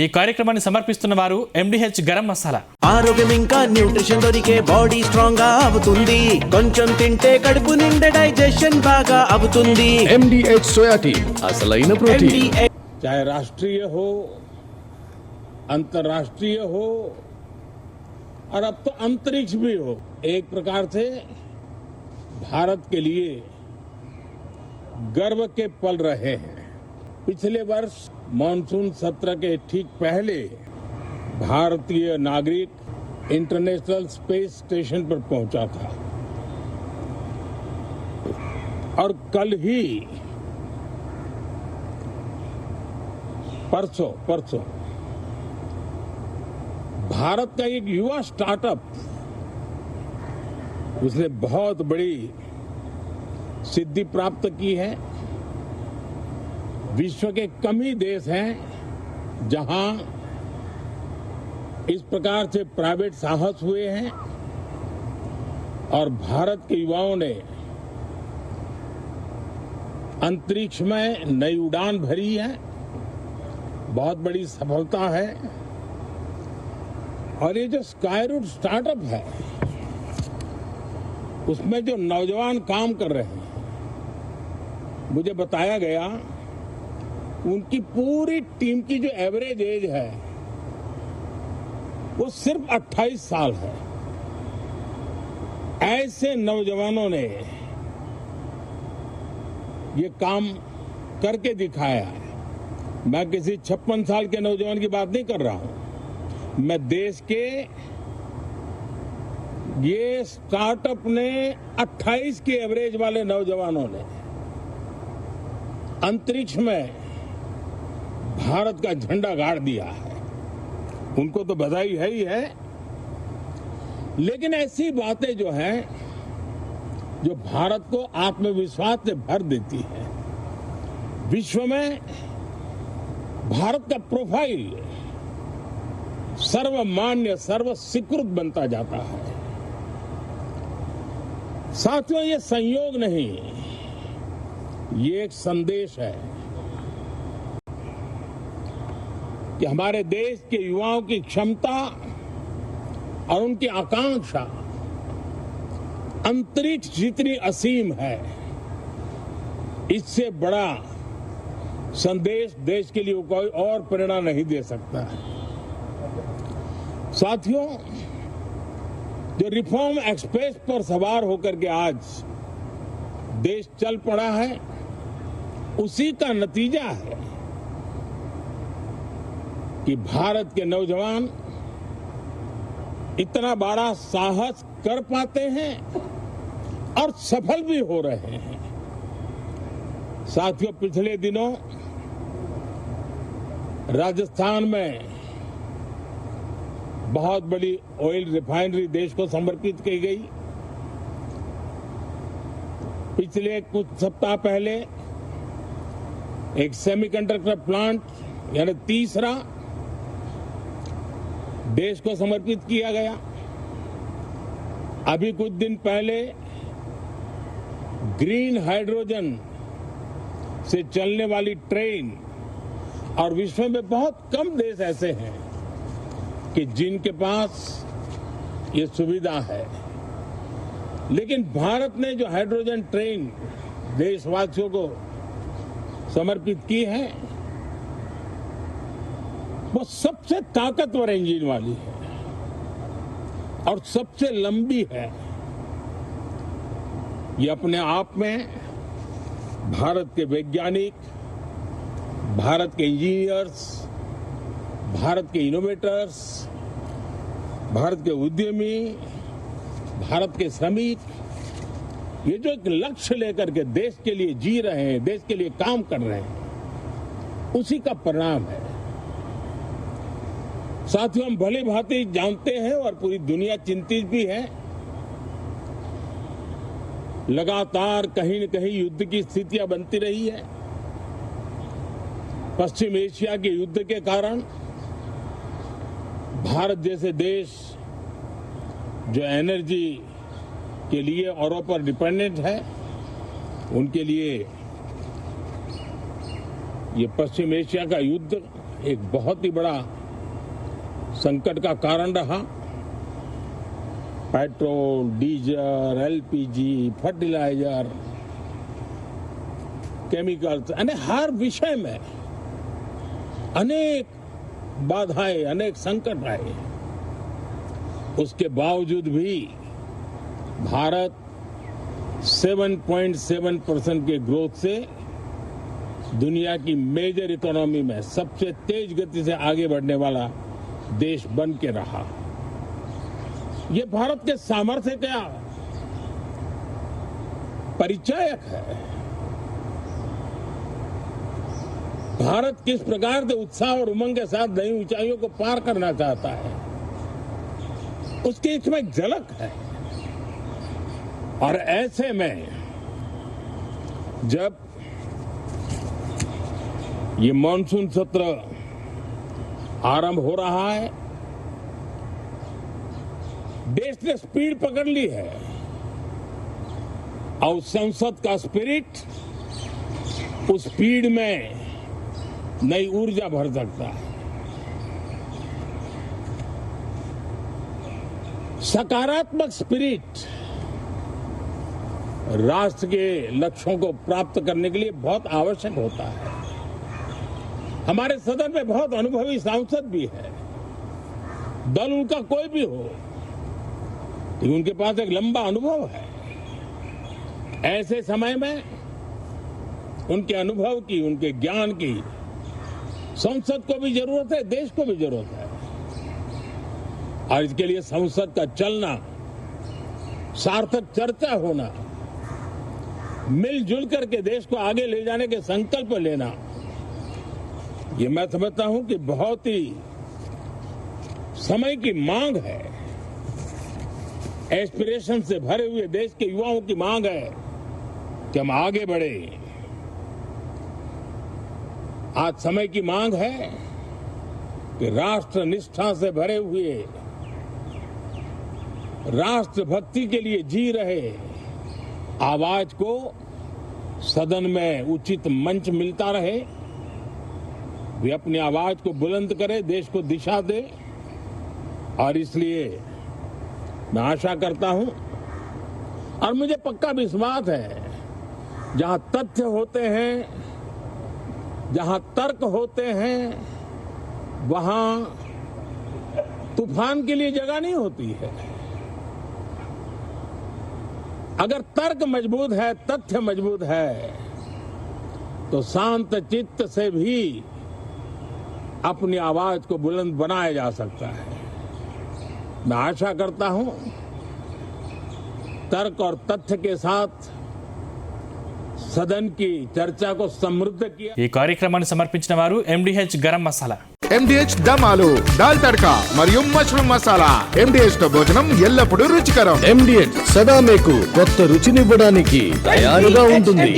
ఈ కార్యక్రమాన్ని సమర్పిస్తున్న వారు ఎండిహెచ్ గరం మసాలా. ఆరోగ్యం ఇంకా న్యూట్రిషన్ దొరికే బాడీ స్ట్రాంగ్ గా అవుతుంది. కొంచెం తింటే కడుపు నిండా డైజెషన్ బాగా అవుతుంది. ఎండిహెచ్ సోయాటీ అసలైన ప్రోటీన్. चाहे राष्ट्रीय हो, अंतर्राष्ट्रीय हो और अब तो अंतरिक्ष भी हो, एक प्रकार से भारत के लिए गर्व के पल रहे हैं. पिछले वर्ष मानसून सत्र के ठीक पहले भारतीय नागरिक इंटरनेशनल स्पेस स्टेशन पर पहुंचा था और कल ही परसों भारत का एक युवा स्टार्टअप, उसने बहुत बड़ी सिद्धि प्राप्त की है. विश्व के कम ही देश हैं जहां इस प्रकार से प्राइवेट साहस हुए हैं और भारत के युवाओं ने अंतरिक्ष में नई उड़ान भरी है. बहुत बड़ी सफलता है. और ये जो स्काईरूट स्टार्टअप है उसमें जो नौजवान काम कर रहे हैं, मुझे बताया गया उनकी पूरी टीम की जो एवरेज एज है वो सिर्फ 28 साल है. ऐसे नौजवानों ने ये काम करके दिखाया है. मैं किसी 56 साल के नौजवान की बात नहीं कर रहा हूं. मैं देश के ये स्टार्टअप ने 28 के एवरेज वाले नौजवानों ने अंतरिक्ष में भारत का झंडा गाड़ दिया है. उनको तो बधाई है ही है. लेकिन ऐसी बातें जो हैं जो भारत को आत्मविश्वास से भर देती है. विश्व में भारत का प्रोफाइल सर्वमान्य सर्व स्वीकृत बनता जाता है. साथियों, ये संयोग नहीं, ये एक संदेश है कि हमारे देश के युवाओं की क्षमता और उनकी आकांक्षा अंतरिक्ष जितनी असीम है, इससे बड़ा संदेश देश के लिए कोई और प्रेरणा नहीं दे सकता है. साथियों, जो रिफॉर्म एक्सप्रेस पर सवार होकर के आज देश चल पड़ा है, उसी का नतीजा है कि भारत के नौजवान इतना बड़ा साहस कर पाते हैं और सफल भी हो रहे हैं. साथियों, पिछले दिनों राजस्थान में बहुत बड़ी ऑयल रिफाइनरी देश को समर्पित की गई. पिछले कुछ सप्ताह पहले एक सेमीकंडक्टर प्लांट यानी तीसरा देश को समर्पित किया गया. अभी कुछ दिन पहले ग्रीन हाइड्रोजन से चलने वाली ट्रेन, और विश्व में बहुत कम देश ऐसे हैं कि जिनके पास ये सुविधा है. लेकिन भारत ने जो हाइड्रोजन ट्रेन देशवासियों को समर्पित की है, वो सबसे ताकतवर इंजन वाली है और सबसे लंबी है. ये अपने आप में भारत के वैज्ञानिक, भारत के इंजीनियर्स, भारत के इनोवेटर्स, भारत के उद्यमी, भारत के श्रमिक, ये जो एक लक्ष्य लेकर के देश के लिए जी रहे हैं, देश के लिए काम कर रहे हैं, उसी का परिणाम है. साथियों, हम भली भांति जानते हैं और पूरी दुनिया चिंतित भी है. लगातार कहीं न कहीं युद्ध की स्थितियां बनती रही है. पश्चिम एशिया के युद्ध के कारण भारत जैसे देश जो एनर्जी के लिए औरों पर डिपेंडेंट है, उनके लिए ये पश्चिम एशिया का युद्ध एक बहुत ही बड़ा संकट का कारण रहा। Petrol, diesel, LPG, fertiliser, chemicals, यानी हर विषय में अनेक बाधाएं, अनेक संकट आए। उसके बावजूद भी भारत 7.7% के ग्रोथ से दुनिया की मेजर इकोनॉमी में सबसे तेज गति से आगे बढ़ने वाला देश बन के रहा। ये भारत के सामर्थ्य का परिचायक है। भारत किस प्रकार से उत्साह और उमंग के साथ नई ऊंचाइयों को पार करना चाहता है, उसकी इसमें एक झलक है। और ऐसे में जब ये मॉनसून सत्र आरंभ हो रहा है, देश ने स्पीड पकड़ ली है और संसद का स्पिरिट उस स्पीड में नई ऊर्जा भर सकता है। सकारात्मक स्पिरिट राष्ट्र के लक्ष्यों को प्राप्त करने के लिए बहुत आवश्यक होता है। हमारे सदन में बहुत अनुभवी सांसद भी है, दल उनका कोई भी हो, लेकिन उनके पास एक लंबा अनुभव है। ऐसे समय में उनके अनुभव की, उनके ज्ञान की संसद को भी जरूरत है, देश को भी जरूरत है। और इसके लिए संसद का चलना, सार्थक चर्चा होना, मिलजुल करके देश को आगे ले जाने के संकल्प लेना, ये मैं समझता हूं कि बहुत ही समय की मांग है। एस्पिरेशन से भरे हुए देश के युवाओं की मांग है कि हम आगे बढ़े। आज समय की मांग है कि राष्ट्र निष्ठा से भरे हुए, राष्ट्र भक्ति के लिए जी रहे आवाज को सदन में उचित मंच मिलता रहे, वे अपनी आवाज को बुलंद करे, देश को दिशा दे। और इसलिए मैं आशा करता हूं और मुझे पक्का विश्वास है, जहां तथ्य होते हैं, जहां तर्क होते हैं, वहां तूफान के लिए जगह नहीं होती है। अगर तर्क मजबूत है, तथ्य मजबूत है, तो शांत चित्त से भी अपनी आवाज को बुलंद बनाया जा सकता है। मैं आशा करता हूं तर्क और तथ्य के साथ सदन की चर्चा को समृद्ध किया। ఈ కార్యక్రమాన్ని సమర్పించిన వారు ఎండిహెచ్ గరం మసాలా. MDH దమ్ ఆలు, దాల్ తడక మరియు మష్రూమ్ మసాలా. MDH తో భోజనం ఎల్లప్పుడూ రుచికరం. MDH సదా మీకు కొత్త రుచినివ్వడానికి తయారుగా ఉంటుంది.